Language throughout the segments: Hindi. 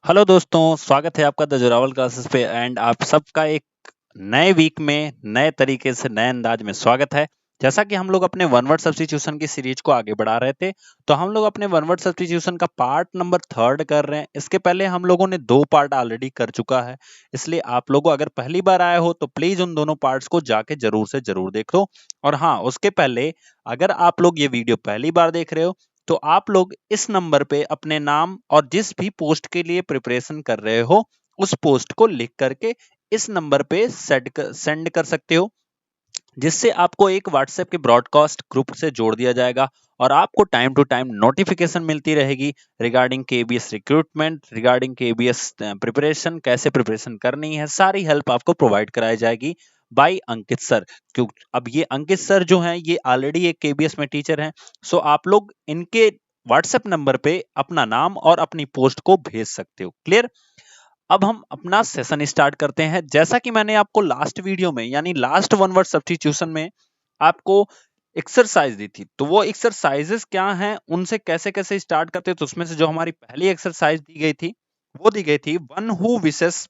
हेलो दोस्तों, स्वागत है आपका द जोरावल क्लासेस पे एंड आप सबका एक नए वीक में नए तरीके से नए अंदाज में स्वागत है। जैसा कि हम लोग अपने वन वर्ड सब्स्टिट्यूशन की सीरीज को आगे बढ़ा रहे थे, तो हम लोग अपने वन वर्ड सब्स्टिट्यूशन का पार्ट नंबर 3 कर रहे हैं। इसके पहले हम लोगों ने 2 पार्ट ऑलरेडी कर चुका है, इसलिए आप लोगों अगर पहली बार आए हो तो प्लीज उन दोनों पार्ट्स को जाके जरूर से जरूर देख लो। और हाँ, उसके पहले अगर आप लोग ये वीडियो पहली बार देख रहे हो तो आप लोग इस नंबर पे अपने नाम और जिस भी पोस्ट के लिए प्रिपरेशन कर रहे हो उस पोस्ट को लिख करके इस नंबर पे सेंड कर सकते हो, जिससे आपको एक व्हाट्सएप के ब्रॉडकास्ट ग्रुप से जोड़ दिया जाएगा और आपको टाइम टू टाइम नोटिफिकेशन मिलती रहेगी regarding KBS recruitment, regarding KBS preparation, कैसे प्रिपरेशन करनी है, सारी हेल्प आपको प्रोवाइड कराई जाएगी बाय अंकित सर। क्यों? अब ये अंकित सर जो हैं ये ऑलरेडी एक केबीएस में टीचर हैं, सो आप लोग इनके व्हाट्सएप नंबर पे अपना नाम और अपनी पोस्ट को भेज सकते हो। क्लियर? अब हम अपना सेशन स्टार्ट करते हैं। जैसा कि मैंने आपको लास्ट वीडियो में यानी लास्ट वन वर्ड सब्स्टिट्यूशन में आपको एक्सरसाइज दी थी, तो वो एक्सरसाइजेस क्या हैं, उनसे कैसे कैसे स्टार्ट करते हैं, तो उसमें से जो हमारी पहली एक्सरसाइज दी गई थी वो दी गई थी one who wishes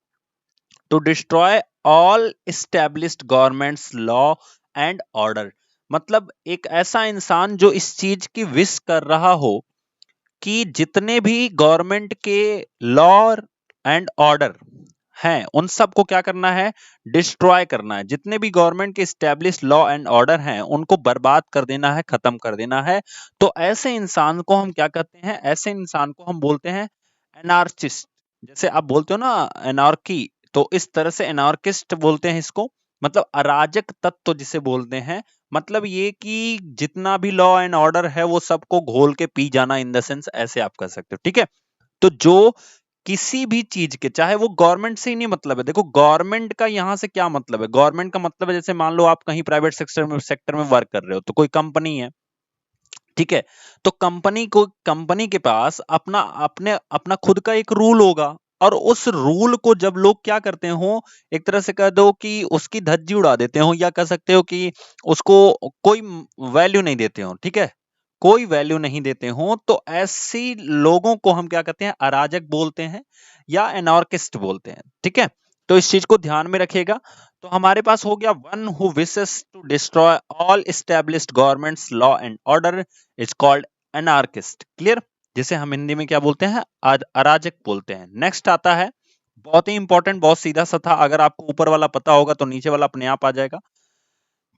to destroy all established governments law and order. मतलब एक ऐसा इंसान जो इस चीज की विश कर रहा हो कि जितने भी गवर्नमेंट के लॉ एंड ऑर्डर हैं उन सबको क्या करना है, डिस्ट्रॉय करना है। जितने भी गवर्नमेंट के स्टैब्लिश लॉ एंड ऑर्डर हैं उनको बर्बाद कर देना है, खत्म कर देना है। तो ऐसे इंसान को हम क्या कहते हैं, ऐसे इंसान को हम बोलते हैं एनार्चिस्ट। जैसे आप बोलते हो ना एनार्की, तो इस तरह से एनार्किस्ट बोलते हैं इसको। मतलब अराजक तत्व जिसे बोलते हैं। मतलब ये कि जितना भी लॉ एंड ऑर्डर है वो सबको घोल के पी जाना, इन द सेंस ऐसे आप कर सकते हो। ठीक है? तो जो किसी भी चीज के, चाहे वो गवर्नमेंट से ही नहीं मतलब है। देखो गवर्नमेंट का यहां से क्या मतलब है, गवर्नमेंट का मतलब है जैसे मान लो आप कहीं प्राइवेट सेक्टर में वर्क कर रहे हो, तो कोई कंपनी है, ठीक है? तो कंपनी के पास अपना खुद का एक रूल होगा और उस रूल को जब लोग क्या करते हो, एक तरह से कह दो कि उसकी धज्जी उड़ा देते हो, या कह सकते हो कि उसको कोई वैल्यू नहीं देते हो। ठीक है? कोई वैल्यू नहीं देते हो, तो ऐसी लोगों को हम क्या कहते हैं, अराजक बोलते हैं या एनार्किस्ट बोलते हैं। ठीक है? तो इस चीज को ध्यान में रखिएगा। तो हमारे पास हो गया one who wishes to destroy all established governments law and order is called anarchist. Clear? जिसे हम हिंदी में क्या बोलते हैं, अराजक बोलते हैं। नेक्स्ट आता है, बहुत ही इंपॉर्टेंट, बहुत सीधा सा था, अगर आपको ऊपर वाला पता होगा तो नीचे वाला अपने आप आ जाएगा।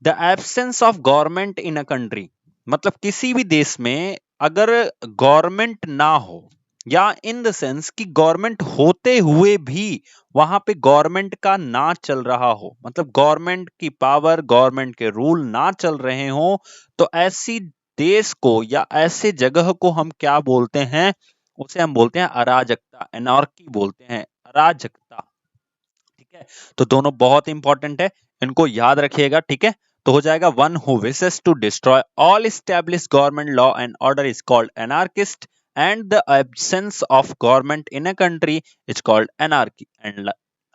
The absence of government in a country. मतलब किसी भी देश में अगर गवर्नमेंट ना हो, या इन द सेंस कि गवर्नमेंट होते हुए भी वहां पे गवर्नमेंट का ना चल रहा हो, मतलब गवर्नमेंट की पावर, गवर्नमेंट के रूल ना चल रहे हो, तो ऐसी देश को या ऐसे जगह को हम क्या बोलते हैं, उसे हम बोलते हैं अराजकता, एनार्की बोलते हैं, अराजकता। ठीक है? तो दोनों बहुत इंपॉर्टेंट है, इनको याद रखिएगा। ठीक है? तो हो जाएगा one who wishes to destroy all established government law and order is called anarchist and the absence of government in a country is called anarchy. And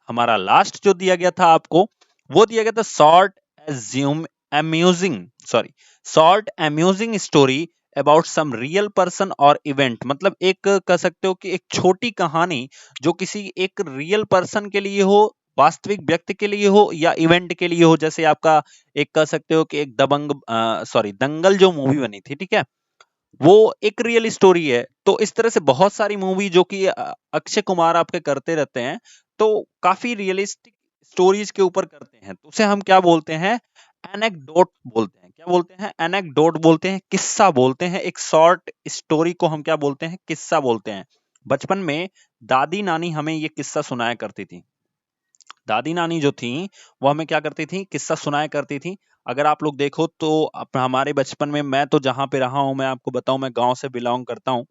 हमारा लास्ट जो दिया गया था आपको, वो दिया गया था amusing short amusing story about some real person और इवेंट। मतलब एक कह सकते हो कि एक छोटी कहानी जो किसी एक रियल पर्सन के लिए हो, वास्तविक व्यक्ति के लिए हो, या इवेंट के लिए हो। जैसे आपका एक कह सकते हो कि एक दंगल जो मूवी बनी थी, ठीक है, वो एक रियल स्टोरी है। तो इस तरह से बहुत सारी मूवी जो कि अक्षय कुमार आपके करते रहते हैं, तो काफी रियलिस्टिक स्टोरीज के ऊपर करते हैं, तो उसे हम क्या बोलते हैं, एनेक्डोट बोलते हैं। क्या बोलते हैं? एनेक्डोट बोलते हैं, किस्सा बोलते हैं। एक शॉर्ट स्टोरी को हम क्या बोलते हैं, किस्सा बोलते हैं। बचपन में दादी नानी हमें ये किस्सा सुनाया करती थी। दादी नानी जो थी वो हमें क्या करती थी, किस्सा सुनाया करती थी। अगर आप लोग देखो तो हमारे बचपन में, मैं तो जहां पे रहा हूं, मैं आपको बताऊं, मैं गांव से बिलोंग करता हूं।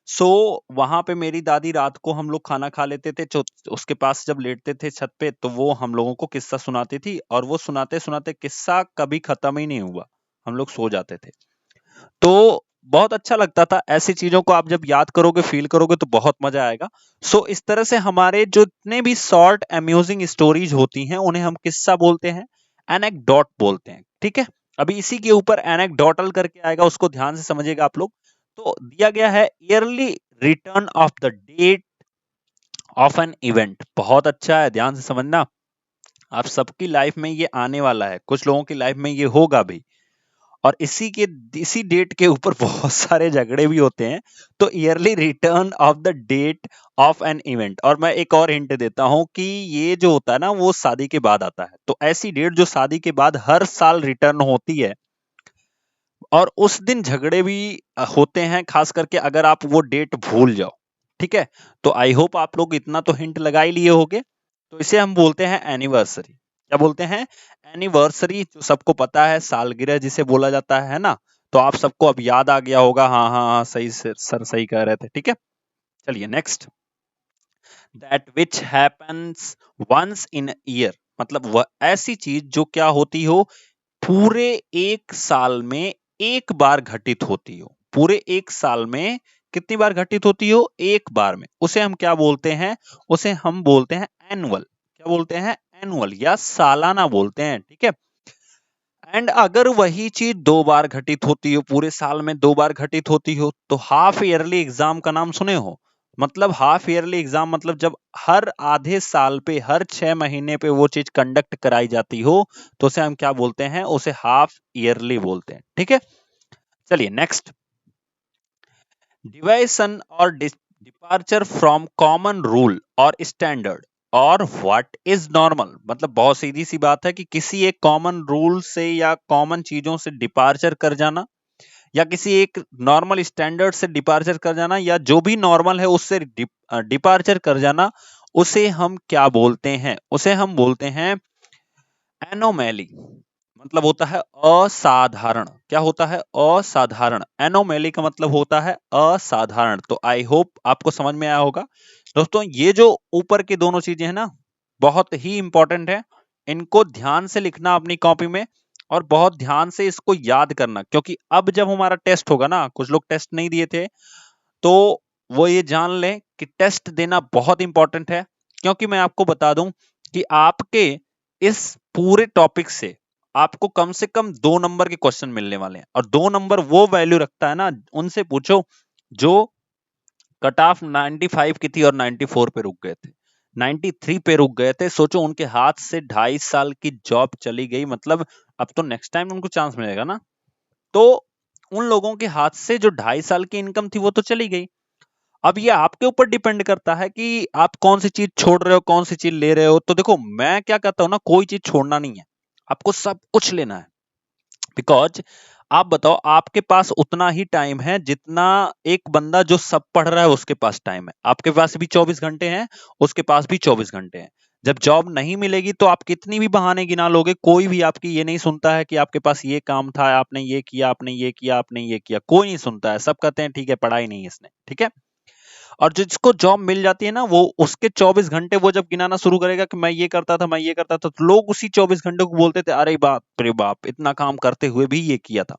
सो वहां पे मेरी दादी रात को हम लोग खाना खा लेते थे, उसके पास जब लेटते थे छत पे, तो वो हम लोगों को किस्सा सुनाती थी, और वो सुनाते सुनाते किस्सा कभी खत्म ही नहीं हुआ, हम लोग सो जाते थे। तो बहुत अच्छा लगता था। ऐसी चीजों को आप जब याद करोगे, फील करोगे, तो बहुत मजा आएगा। सो इस तरह से हमारे जितने भी शॉर्ट अम्यूजिंग स्टोरीज होती हैं उन्हें हम किस्सा बोलते हैं, एनेक्डोट बोलते हैं। ठीक है? अभी इसी के ऊपर एनेक्डोटल करके आएगा, उसको ध्यान से समझिएगा आप लोग। तो दिया गया है yearly return of the date of an event. बहुत अच्छा है, ध्यान से समझना। आप सबकी लाइफ में ये आने वाला है, कुछ लोगों की लाइफ में ये होगा भी, और इसी डेट के ऊपर बहुत सारे झगड़े भी होते हैं। तो yearly return of the date of an event. और मैं एक और हिंट देता हूं कि ये जो होता है ना वो शादी के बाद आता है। तो ऐसी डेट जो शादी के बाद हर साल रिटर्न होती है, और उस दिन झगड़े भी होते हैं, खास करके अगर आप वो डेट भूल जाओ। ठीक है, तो आई होप आप लोग इतना तो हिंट लगा ही लिए होंगे। तो इसे हम बोलते हैं एनिवर्सरी। क्या बोलते हैं? एनिवर्सरी, जो सबको पता है सालगिरह जिसे बोला जाता है ना। तो आप सबको अब याद आ गया होगा। हाँ हाँ हाँ, सही सर सही कह रहे थे। ठीक है, चलिए next. That which happens once in year, मतलब वह ऐसी चीज जो क्या होती हो, पूरे एक साल में एक बार घटित होती हो। पूरे एक साल में कितनी बार घटित होती हो? एक बार में। उसे हम क्या बोलते हैं? उसे हम बोलते हैं एनुअल। क्या बोलते हैं? एनुअल या सालाना बोलते हैं। ठीक है, एंड अगर वही चीज दो बार घटित होती हो, पूरे साल में दो बार घटित होती हो, तो हाफ ईयरली एग्जाम का नाम सुने हो? मतलब हाफ ईयरली एग्जाम मतलब जब हर आधे साल पे, हर 6 महीने पे वो चीज कंडक्ट कराई जाती हो, तो उसे हम क्या बोलते हैं? उसे हाफ ईयरली बोलते हैं। ठीक है, चलिए नेक्स्ट। डिवाइसन और डिपार्चर फ्रॉम कॉमन रूल और स्टैंडर्ड और व्हाट इज नॉर्मल। मतलब बहुत सीधी सी बात है कि किसी एक कॉमन रूल से या कॉमन चीजों से डिपार्चर कर जाना, या किसी एक नॉर्मल स्टैंडर्ड से डिपार्चर कर जाना, या जो भी नॉर्मल है उससे डिपार्चर कर जाना, उसे हम क्या बोलते हैं? उसे हम बोलते हैं एनोमैली। मतलब होता है असाधारण। क्या होता है? असाधारण। एनोमैली का मतलब होता है असाधारण। तो आई होप आपको समझ में आया होगा। दोस्तों, ये जो ऊपर की दोनों चीजें हैं ना, बहुत ही इंपॉर्टेंट है। इनको ध्यान से लिखना अपनी कॉपी में, और बहुत ध्यान से इसको याद करना, क्योंकि अब जब हमारा टेस्ट होगा ना, कुछ लोग टेस्ट नहीं दिए थे, तो वो ये जान लें कि टेस्ट देना बहुत इंपॉर्टेंट है। क्योंकि मैं आपको बता दूं कि आपके इस पूरे टॉपिक से आपको कम से कम 2 नंबर के क्वेश्चन मिलने वाले हैं, और 2 नंबर वो वैल्यू रखता है ना, उनसे पूछो जो कट ऑफ 95 की थी और 94 पे रुक गए थे, 93 पे रुक गए थे। सोचो, उनके हाथ से 2.5 साल की जॉब चली गई। मतलब अब तो नेक्स्ट टाइम उनको चांस मिलेगा ना। तो उन लोगों के हाथ से जो 2.5 साल की इनकम थी वो तो चली गई। अब ये आपके ऊपर डिपेंड करता है कि आप कौन सी चीज छोड़ रहे हो, कौन सी चीज ले रहे हो। तो देखो, मैं क्या कहता हूं ना, कोई चीज छोड़ना नहीं है, आपको सब कुछ लेना है। बिकॉज आप बताओ, आपके पास उतना ही टाइम है जितना एक बंदा जो सब पढ़ रहा है उसके पास टाइम है। आपके पास भी 24 घंटे हैं, उसके पास भी 24 घंटे हैं। जब जॉब नहीं मिलेगी तो आप कितनी भी बहाने गिना लोगे, कोई भी आपकी ये नहीं सुनता है कि आपके पास ये काम था, आपने ये किया, आपने ये किया, आपने ये किया। कोई नहीं सुनता है, सब कहते हैं ठीक है, पढ़ाई नहीं इसने। ठीक है, और जिसको जॉब मिल जाती है ना, वो उसके 24 घंटे वो जब गिनाना शुरू करेगा कि मैं ये करता था, मैं ये करता था, तो लोग उसी 24 घंटे को बोलते थे, अरे बाप रे बाप, इतना काम करते हुए भी ये किया था।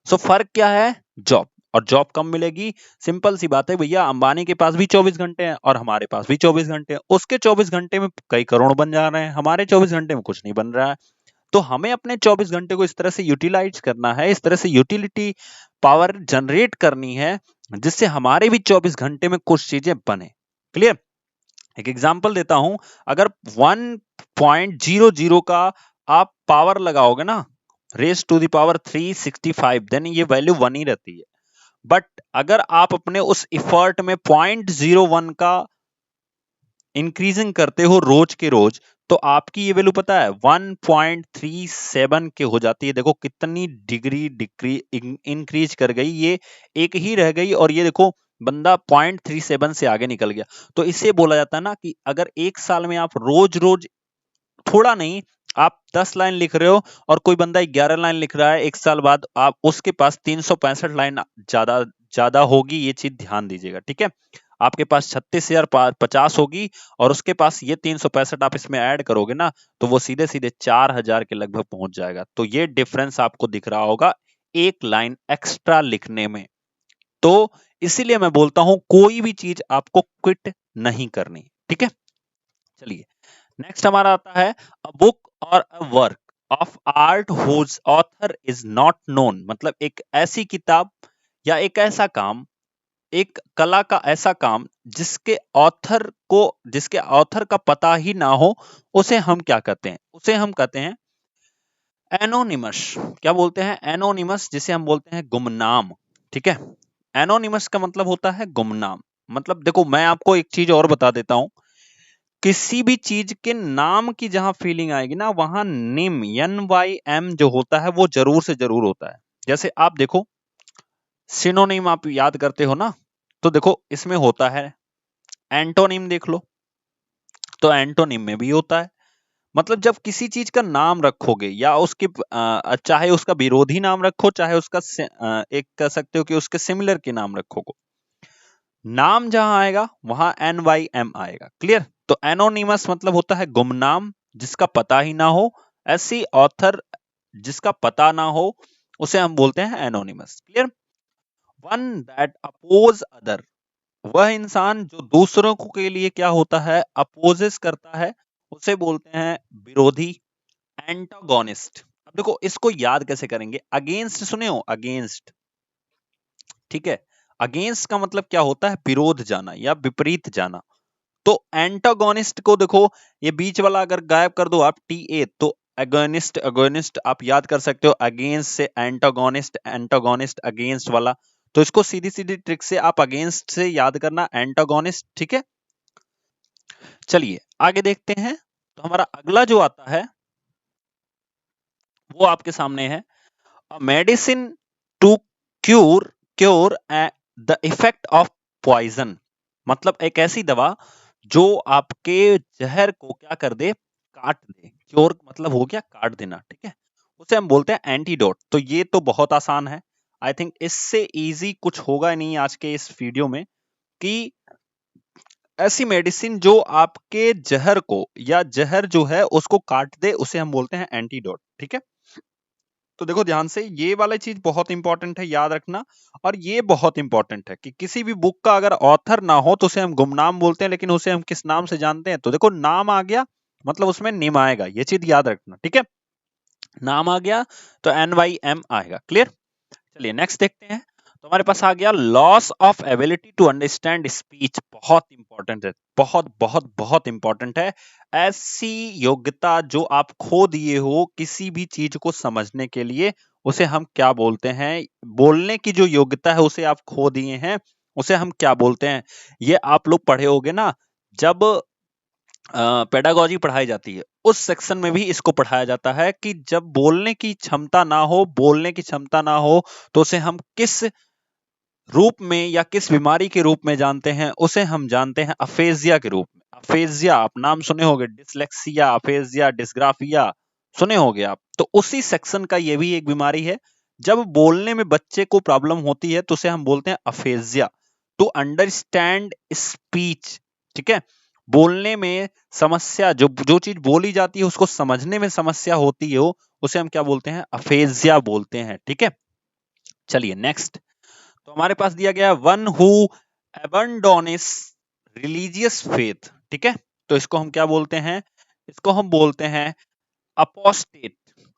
सो फर्क क्या है? जॉब। और जॉब कब मिलेगी? सिंपल सी बात है भैया, अंबानी के पास भी 24 घंटे हैं और हमारे पास भी 24 घंटे हैं। उसके 24 घंटे में कई करोड़ बन जा रहे हैं, हमारे 24 घंटे में कुछ नहीं बन रहा है। तो हमें अपने 24 घंटे को इस तरह से यूटिलाइज करना है, इस तरह से यूटिलिटी पावर जनरेट करनी है, जिससे हमारे भी 24 घंटे में कुछ चीजें बने। क्लियर? एक एग्जांपल देता हूं। अगर 1.00 का आप पावर लगाओगे ना, raise to the power 365, then ये वैल्यू 1 ही रहती है। बट अगर आप अपने उस इफर्ट में 0.01 का इंक्रीजिंग करते हो रोज के रोज, तो आपकी ये वैल्यू पता है 1.37 के हो जाती है। देखो कितनी डिग्री डिग्री इंक्रीज कर गई, ये एक ही रह गई, और ये देखो बंदा 0.37 से आगे निकल गया। तो इसे बोला जाता है ना कि अगर एक साल में आप रोज रोज, थोड़ा नहीं, आप 10 लाइन लिख रहे हो और कोई बंदा 11 लाइन लिख रहा है, एक साल बाद आप उसके पास 365 लाइन ज्यादा ज्यादा होगी। ये चीज ध्यान दीजिएगा। ठीक है, आपके पास 36,050 होगी, और उसके पास ये 365 आप इसमें ऐड करोगे ना, तो वो सीधे सीधे 4,000 के लगभग पहुंच जाएगा। तो ये डिफरेंस आपको दिख रहा होगा एक लाइन एक्स्ट्रा लिखने में। तो इसीलिए मैं बोलता हूं, कोई भी चीज आपको क्विट नहीं करनी। ठीक है, चलिए नेक्स्ट हमारा आता है अ बुक और a work of art whose author is not known. मतलब एक ऐसी किताब या एक ऐसा काम, एक कला का ऐसा काम जिसके ऑथर का पता ही ना हो, उसे हम क्या कहते हैं? उसे हम कहते हैं एनोनिमस। क्या बोलते हैं? एनोनिमस, जिसे हम बोलते हैं गुमनाम। ठीक है, एनोनिमस का मतलब होता है गुमनाम। मतलब देखो, मैं आपको एक चीज और बता देता हूं, किसी भी चीज के नाम की जहां फीलिंग आएगी ना, वहां निम NYM जो होता है वो जरूर से जरूर होता है। जैसे आप देखो, सिनोनिम आप याद करते हो ना, तो देखो इसमें होता है एंटोनिम, देख लो, तो एंटोनिम में भी होता है। मतलब जब किसी चीज का नाम रखोगे या उसके चाहे उसका विरोधी नाम रखो, चाहे उसका एक कह सकते हो कि उसके सिमिलर के नाम रखोगे, नाम जहां आएगा वहां NYM आएगा। क्लियर? तो एनोनिमस मतलब होता है गुमनाम, जिसका पता ही ना हो। ऐसी ऑथर जिसका पता ना हो, उसे हम बोलते हैं anonymous. Clear? One that oppose other, वह इंसान जो दूसरों के लिए क्या होता है? अपोजेस करता है, उसे बोलते हैं विरोधी, एंटागोनिस्ट। अब देखो इसको याद कैसे करेंगे? अगेंस्ट सुने हो? अगेंस्ट, ठीक है, अगेंस्ट का मतलब क्या होता है? विरोध जाना या विपरीत जाना। तो एंटागोनिस्ट को देखो, ये बीच वाला अगर गायब कर दो आप TA, तो अगोनिस्ट, अगोनिस्ट आप याद कर सकते हो। अगेंस्ट से एंटागोनिस्ट, एंटागोनिस्ट अगेंस्ट वाला, तो इसको सीधी सीधी ट्रिक से आप अगेंस्ट से याद करना, एंटागोनिस्ट। ठीक है, चलिए आगे देखते हैं। तो हमारा अगला जो आता है वो आपके सामने है, medicine to cure cure the effect of poison. मतलब एक ऐसी दवा जो आपके जहर को क्या कर दे? काट दे। क्योर मतलब हो गया काट देना। ठीक है, उसे हम बोलते हैं एंटीडोट। तो ये तो बहुत आसान है, आई थिंक इससे इजी कुछ होगा नहीं आज के इस वीडियो में, कि ऐसी मेडिसिन जो आपके जहर को या जहर जो है उसको काट दे, उसे हम बोलते हैं एंटीडोट। ठीक है, तो देखो ध्यान से, ये वाली चीज बहुत इंपॉर्टेंट है, याद रखना। और ये बहुत इंपॉर्टेंट है कि किसी भी बुक का अगर ऑथर ना हो तो उसे हम गुमनाम बोलते हैं, लेकिन उसे हम किस नाम से जानते हैं? तो देखो, नाम आ गया मतलब उसमें निम आएगा, ये चीज याद रखना। ठीक है, नाम आ गया तो NYM आएगा। क्लियर? चलिए नेक्स्ट देखते हैं। तो हमारे पास आ गया loss of ability to understand speech. बहुत इंपॉर्टेंट है, बहुत बहुत बहुत इंपॉर्टेंट है। ऐसी योग्यता जो आप खो दिए हो किसी भी चीज को समझने के लिए, उसे हम क्या बोलते हैं? बोलने की जो योग्यता है उसे आप खो दिए हैं, उसे हम क्या बोलते हैं? ये आप लोग पढ़े होगे ना, जब पेडागोजी पढ़ाई जाती है, उस सेक्शन में भी इसको पढ़ाया जाता है कि जब बोलने की क्षमता ना हो, बोलने की क्षमता ना हो, तो उसे हम किस रूप में या किस बीमारी के रूप में जानते हैं? उसे हम जानते हैं अफेजिया के रूप में। अफेजिया आप नाम सुने होंगे, डिसलेक्सिया, अफेजिया, डिस्ग्राफिया सुने होंगे आप। तो उसी सेक्शन का ये भी एक बीमारी है। जब बोलने में बच्चे को प्रॉब्लम होती है तो उसे हम बोलते हैं अफेजिया, टू अंडरस्टैंड स्पीच। ठीक है, बोलने में समस्या, जो जो चीज बोली जाती है उसको समझने में समस्या होती हो, उसे हम क्या बोलते हैं? अफेजिया बोलते हैं। ठीक है, चलिए नेक्स्ट। तो हमारे पास दिया गया वन हु एबंडोनिस रिलीजियस फेथ। ठीक है, तो इसको हम क्या बोलते हैं? इसको हम बोलते हैं अपोस्टेट।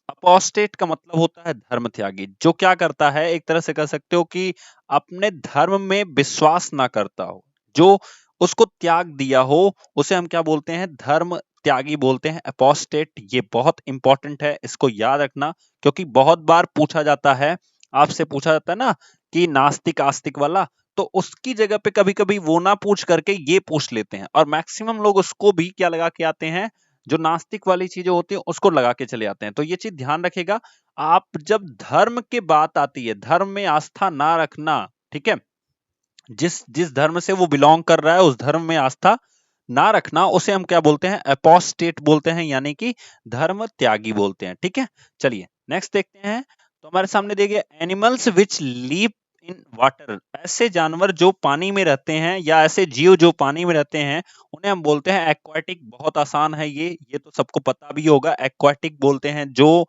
अपोस्टेट का मतलब होता है धर्म त्यागी, जो क्या करता है, एक तरह से कह सकते हो कि अपने धर्म में विश्वास ना करता हो, जो उसको त्याग दिया हो, उसे हम क्या बोलते हैं? धर्म त्यागी बोलते हैं, अपोस्टेट। ये बहुत इंपॉर्टेंट है, इसको याद रखना, क्योंकि बहुत बार पूछा जाता है, आपसे पूछा जाता है ना कि नास्तिक आस्तिक वाला, तो उसकी जगह पे कभी कभी वो ना पूछ करके ये पूछ लेते हैं, और मैक्सिमम लोग उसको भी क्या लगा के आते हैं, जो नास्तिक वाली चीजें होती हैं उसको लगा के चले आते हैं। तो ये चीज ध्यान रखेगा, आप जब धर्म की बात आती है, धर्म में आस्था ना रखना। ठीक है, जिस जिस धर्म से वो बिलोंग कर रहा है उस धर्म में आस्था ना रखना, उसे हम क्या बोलते हैं? अपोस्टेट बोलते हैं, यानी कि धर्म त्यागी बोलते हैं। ठीक है, चलिए नेक्स्ट देखते हैं। तो हमारे सामने देखिए, animals which leave in water. ऐसे जानवर जो पानी में रहते हैं या ऐसे जीव जो पानी में रहते हैं, उन्हें हम बोलते हैं एक्वाटिक। बहुत आसान है ये तो सबको पता भी होगा। एक्वाटिक बोलते हैं जो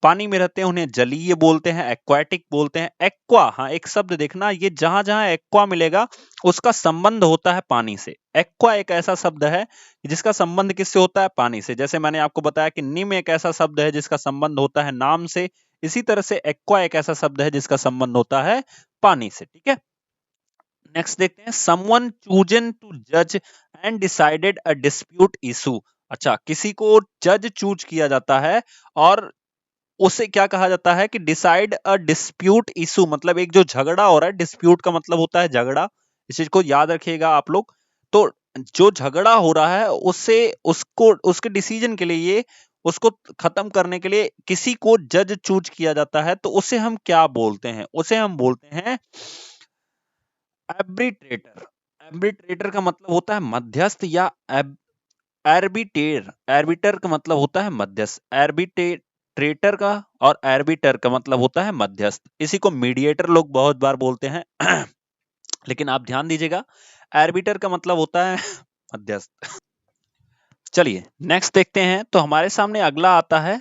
पानी में रहते हैं, उन्हें जलीय बोलते हैं, एक्वाटिक बोलते हैं। एक्वा, हाँ एक शब्द देखना, ये जहां जहां एक्वा मिलेगा उसका संबंध होता है पानी से। एक्वा एक ऐसा शब्द है जिसका संबंध किससे होता है? पानी से। जैसे मैंने आपको बताया कि निम एक ऐसा शब्द है जिसका संबंध होता है नाम से, इसी तरह से एक्वा एक ऐसा शब्द है जिसका संबंध होता है पानी से। ठीक है, नेक्स्ट देखते हैं, समवन चूजन टू जज and decided a dispute issue. अच्छा, किसी को जज चूज किया जाता है और उसे क्या कहा जाता है कि डिसाइड अ डिस्प्यूट इशू, मतलब एक जो झगड़ा हो रहा है, डिस्प्यूट का मतलब होता है झगड़ा, इस चीज को याद रखिएगा आप लोग। तो जो झगड़ा हो रहा है उससे उसको उसके डिसीजन के लिए ये उसको खत्म करने के लिए किसी को जज चूज किया जाता है, तो उसे हम क्या बोलते हैं? उसे हम बोलते हैं एर्बिट्रेटर। एर्बिट्रेटर का मतलब होता है मध्यस्थ या एर्बिटेर। एर्बिटर का मतलब होता है मध्यस्थ, एर्बिट्रेटर का और एर्बिटर का मतलब होता है मध्यस्थ। इसी को मीडिएटर लोग बहुत बार बोलते हैं लेकिन आप ध्यान दीजिएगा, एर्बिटर का मतलब होता है मध्यस्थ। चलिए नेक्स्ट देखते हैं, तो हमारे सामने अगला आता है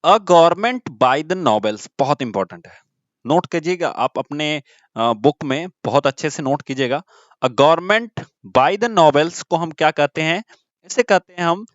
a government by the novels. बहुत इंपॉर्टेंट है, नोट कीजिएगा आप अपने बुक में, बहुत अच्छे से नोट कीजिएगा। A government by the novels को हम क्या कहते हैं? इसे कहते हैं हम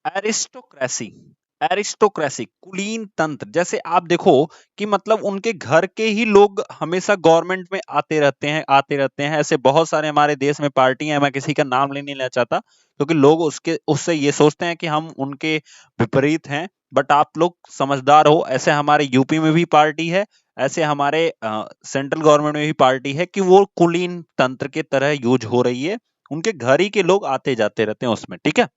एरिस्टोक्रेसी। एरिस्टोक्रेसी, कुलीन तंत्र। जैसे आप देखो कि मतलब उनके घर के ही लोग हमेशा गवर्नमेंट में आते रहते हैं। ऐसे बहुत सारे हमारे देश में पार्टी हैं, मैं किसी का नाम नहीं लेना चाहता क्योंकि लोग उसके उससे ये सोचते हैं कि हम उनके विपरीत हैं, बट आप लोग समझदार हो। ऐसे हमारे यूपी में भी पार्टी है, ऐसे हमारे सेंट्रल गवर्नमेंट में भी पार्टी है कि वो कुलीन तंत्र के तरह यूज हो रही है। उनके घर ही के लोग आते जाते रहते हैं उसमें, ठीक है।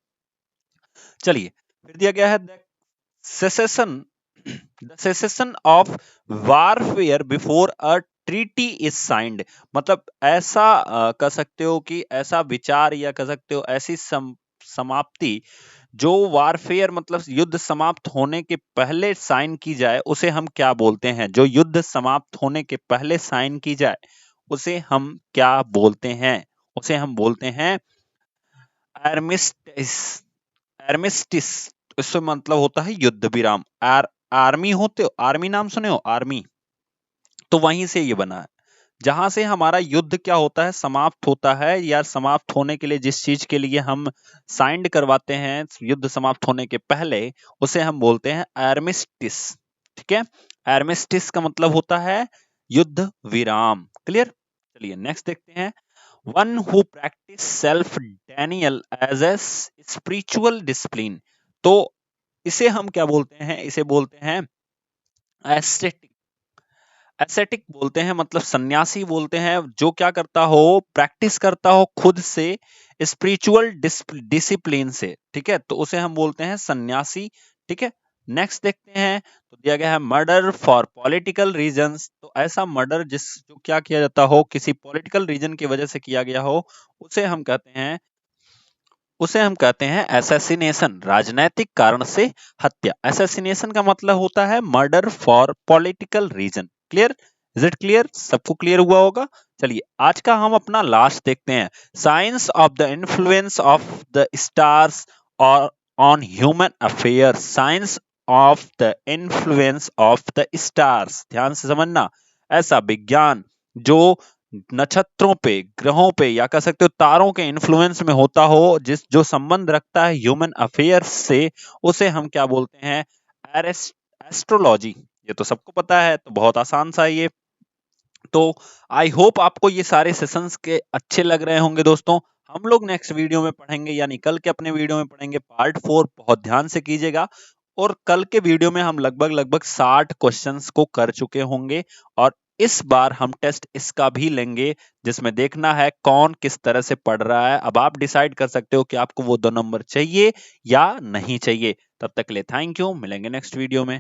चलिए, फिर दिया गया है cessation, the cessation of warfare before a treaty is signed. मतलब ऐसा कह सकते हो कि ऐसा विचार, या कह सकते हो ऐसी समाप्ति जो वारफेयर मतलब युद्ध समाप्त होने के पहले साइन की जाए, उसे हम क्या बोलते हैं? जो युद्ध समाप्त होने के पहले साइन की जाए उसे हम क्या बोलते हैं? उसे हम बोलते हैं आर्मिस्टिस। आर्मिस्टिस, इससे मतलब होता है युद्ध विराम। आर्मी होते हो, आर्मी नाम सुने हो, आर्मी, तो वहीं से ये बना है, जहां से हमारा युद्ध क्या होता है, समाप्त होता है, या समाप्त होने के लिए जिस चीज के लिए हम साइंड करवाते हैं युद्ध समाप्त होने के पहले, उसे हम बोलते हैं आर्मिस्टिस। ठीक है, आर्मिस्टिस का मतलब होता है युद्ध विराम। क्लियर? चलिए नेक्स्ट देखते हैं, one who practice self denial as a spiritual discipline. तो इसे हम क्या बोलते हैं? इसे बोलते हैं एस्थेटिक। एसेटिक बोलते हैं, मतलब सन्यासी बोलते हैं, जो क्या करता हो, प्रैक्टिस करता हो खुद से स्पिरिचुअल डिसिप्लिन से। ठीक है, तो उसे हम बोलते हैं सन्यासी। ठीक है, नेक्स्ट देखते हैं, तो दिया गया है मर्डर फॉर पॉलिटिकल रीजंस। तो ऐसा मर्डर जिस जो क्या किया जाता हो, किसी पॉलिटिकल रीजन की वजह से किया गया हो, उसे हम कहते हैं उसे हम कहते हैं असैसिनेशन, राजनैतिक कारण से हत्या। असैसिनेशन का मतलब होता है murder for political reason. Clear? Is it clear? सबको क्लियर हुआ होगा। चलिए आज का हम अपना लास्ट देखते हैं, science of the influence of the stars और on human affair. Science of the influence of the stars, ध्यान से समझना, ऐसा विज्ञान जो नक्षत्रों पे, ग्रहों पे, या कह सकते हो तारों के इन्फ्लुएंस में होता हो, जिस जो संबंध रखता है ह्यूमन अफेयर्स से, उसे हम क्या बोलते हैं? एस्ट्रोलॉजी। ये तो सबको पता है, तो बहुत आसान सा है ये। तो आई होप आपको ये सारे सेशंस के अच्छे लग रहे होंगे दोस्तों। हम लोग नेक्स्ट वीडियो में पढ़ेंगे, यानी कल के अपने वीडियो में पढ़ेंगे पार्ट 4। बहुत ध्यान से कीजिएगा, और कल के वीडियो में हम लगभग लगभग 60 क्वेश्चंस को कर चुके होंगे, और इस बार हम टेस्ट इसका भी लेंगे जिसमें देखना है कौन किस तरह से पढ़ रहा है। अब आप डिसाइड कर सकते हो कि आपको वो 2 नंबर चाहिए या नहीं चाहिए। तब तक के लिए थैंक यू, मिलेंगे नेक्स्ट वीडियो में।